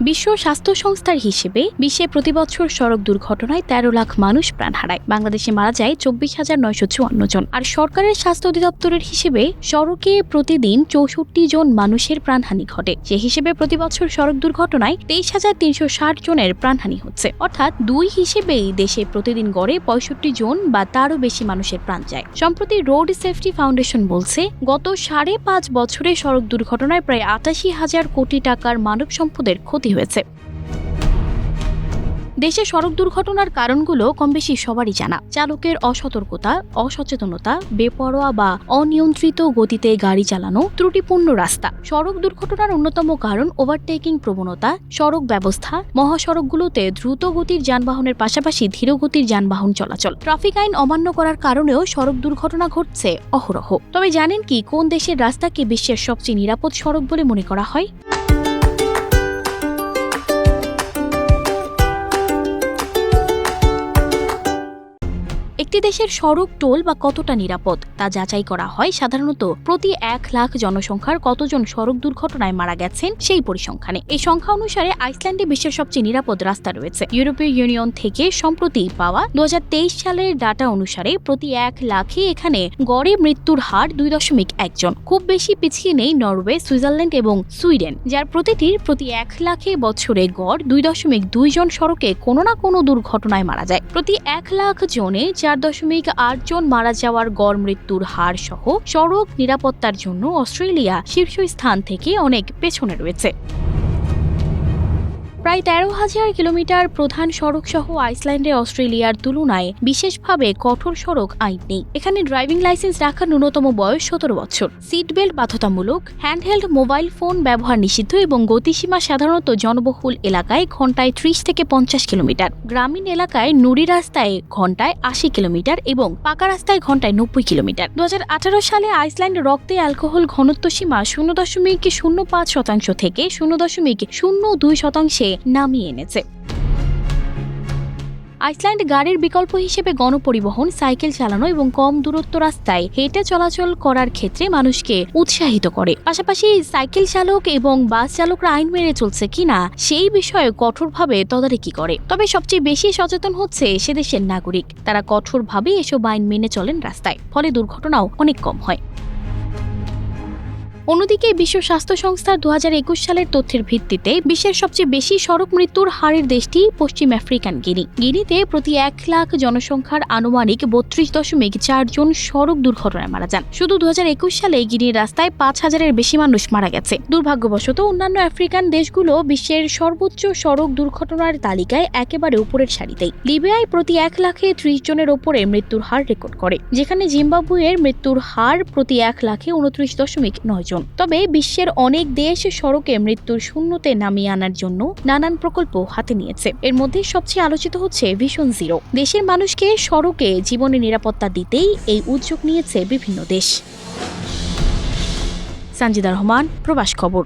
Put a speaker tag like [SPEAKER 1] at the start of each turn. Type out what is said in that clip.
[SPEAKER 1] বিশ্ব স্বাস্থ্য সংস্থার হিসেবে বিশ্বে প্রতিবছর সড়ক দুর্ঘটনায় ১৩ লাখ মানুষ প্রাণ হারায়। বাংলাদেশে মারা যায় ২৪,৯৫৪ জন। আর সরকারের স্বাস্থ্য অধিদপ্তরের হিসেবে সড়কে প্রতিদিন ৬৪ জন মানুষের প্রাণহানি ঘটে। সে হিসেবে প্রতিবছর সড়ক দুর্ঘটনায় ২৩,৩৬০ জনের প্রাণহানি হচ্ছে। অর্থাৎ দুই হিসেবেই দেশে প্রতিদিন গড়ে ৬৫ জন বা তারও বেশি মানুষের প্রাণ যায়। সম্প্রতি রোড সেফটি ফাউন্ডেশন বলছে, গত ৫.৫ বছরে সড়ক দুর্ঘটনায় প্রায় ৮৮,০০০ কোটি টাকার মানব সম্পদের ক্ষতি হয়েছে। দেশে সড়ক দুর্ঘটনার কারণগুলো কমবেশি সবারই জানা। চালকের অসতর্কতা, অসচেতনতা, বেপরোয়া বা অনিয়ন্ত্রিত গতিতে গাড়ি চালানো, ত্রুটিপূর্ণ রাস্তা। সড়ক দুর্ঘটনার অন্যতম কারণ ওভারটেকিং প্রবণতা, সড়ক ব্যবস্থা, মহাসড়কগুলোতে দ্রুত গতির যানবাহনের পাশাপাশি ধীরগতির যানবাহন চলাচল। ট্রাফিক আইন অমান্য করার কারণেও সড়ক দুর্ঘটনা ঘটছে অহরহ। তবে জানেন কি, কোন দেশের রাস্তাকে বিশ্বের সবচেয়ে নিরাপদ সড়ক বলে মনে করা হয়? একটি দেশের সড়ক টোল বা কতটা নিরাপদ তা যাচাই করা হয় সাধারণত প্রতি ১ লাখ জনসংখ্যার কতজন সড়ক দুর্ঘটনায় মারা গেছেন সেই পরিসংখ্যানে। এই সংখ্যা অনুসারে আইসল্যান্ডে বিশ্বের সবচেয়ে নিরাপদ রাস্তা রয়েছে। ইউরোপীয় ইউনিয়ন থেকে সম্প্রতি পাওয়া ২০২৩ সালের ডাটা অনুসারে প্রতি ১ লাখে এখানে গড়ে মৃত্যুর হার ২.১ জন। খুব বেশি পিছিয়ে নেই নরওয়ে, সুইজারল্যান্ড এবং সুইডেন, যার প্রতিটির প্রতি ১ লাখে বছরে গড় ২.২ জন সড়কে কোনো না কোনো দুর্ঘটনায় মারা যায়। প্রতি ১ লাখ জনে ৪.৮ জন মারা যাওয়ার গড় মৃত্যুর হার সহ সড়ক নিরাপত্তার জন্য অস্ট্রেলিয়া শীর্ষস্থান থেকে অনেক পেছনে রয়েছে। প্রায় ১৩,০০০ কিলোমিটার প্রধান সড়ক সহ আইসল্যান্ডে অস্ট্রেলিয়ার তুলনায় বিশেষভাবে কঠোর সড়ক আইন নেই। এখানে ড্রাইভিং লাইসেন্স রাখার ন্যূনতম বয়স ১৭ বছর। সিট বেল্ট বাধ্যতামূলক, হ্যান্ডহেল্ড মোবাইল ফোন ব্যবহার নিষিদ্ধ এবং গতিসীমা সাধারণত জনবহুল এলাকায় ঘন্টায় ৩০ থেকে ৫০ কিলোমিটার। গ্রামীণ এলাকায় নুড়ি রাস্তায় ঘন্টায় ৮০ কিলোমিটার এবং পাকা রাস্তায় ঘন্টায় ৯০ কিলোমিটার। ২০১৮ সালে আইসল্যান্ড রক্তে অ্যালকোহল ঘনত্ব সীমা ০.০৫% থেকে ০.০২% নামিয়ে এনেছে। আইসল্যান্ড গাড়ির বিকল্প হিসেবে গণপরিবহন, সাইকেল চালানো এবং কম দূরত্ব রাস্তায় হেঁটে চলাচল করার ক্ষেত্রে মানুষকে উৎসাহিত করে। পাশাপাশি সাইকেল চালক এবং বাস চালকরা আইন মেনে চলছে কিনা সেই বিষয়ে কঠোরভাবে তদারকি করে। তবে সবচেয়ে বেশি সচেতন হচ্ছে সে দেশের নাগরিক। তারা কঠোরভাবে এসব আইন মেনে চলেন রাস্তায়, ফলে দুর্ঘটনাও অনেক কম হয়। অন্যদিকে বিশ্ব স্বাস্থ্য সংস্থার ২০২১ সালের তথ্যের ভিত্তিতে বিশ্বের সবচেয়ে বেশি সড়ক মৃত্যুর হারের দেশটি পশ্চিম আফ্রিকান গিনি। গিনিতে প্রতি ১ লাখ জনসংখ্যার আনুমানিক ৩২.৪ জন সড়ক দুর্ঘটনায় মারা যান। শুধু ২০২১ সালে গিনির রাস্তায় ৫,০০০-এর বেশি মানুষ মারা গেছে। দুর্ভাগ্যবশত অন্যান্য আফ্রিকান দেশগুলো বিশ্বের সর্বোচ্চ সড়ক দুর্ঘটনার তালিকায় একেবারে উপরের সারিতেই। লিবিয়ায় প্রতি ১ লাখে ৩০ জনের ওপরে মৃত্যুর হার রেকর্ড করে, যেখানে জিম্বাবুয়ের মৃত্যুর হার প্রতি ১ লাখে ২৯.৯ জন। তবে বিশ্বের অনেক দেশ সড়কে মৃত্যুর শূন্যতে নামিয়ে আনার জন্য নানান প্রকল্প হাতে নিয়েছে। এর মধ্যে সবচেয়ে আলোচিত হচ্ছে ভিশন জিরো। দেশের মানুষকে সড়কে জীবনের নিরাপত্তা দিতেই এই উদ্যোগ নিয়েছে বিভিন্ন দেশ। সানজিদা রহমান, প্রবাস খবর।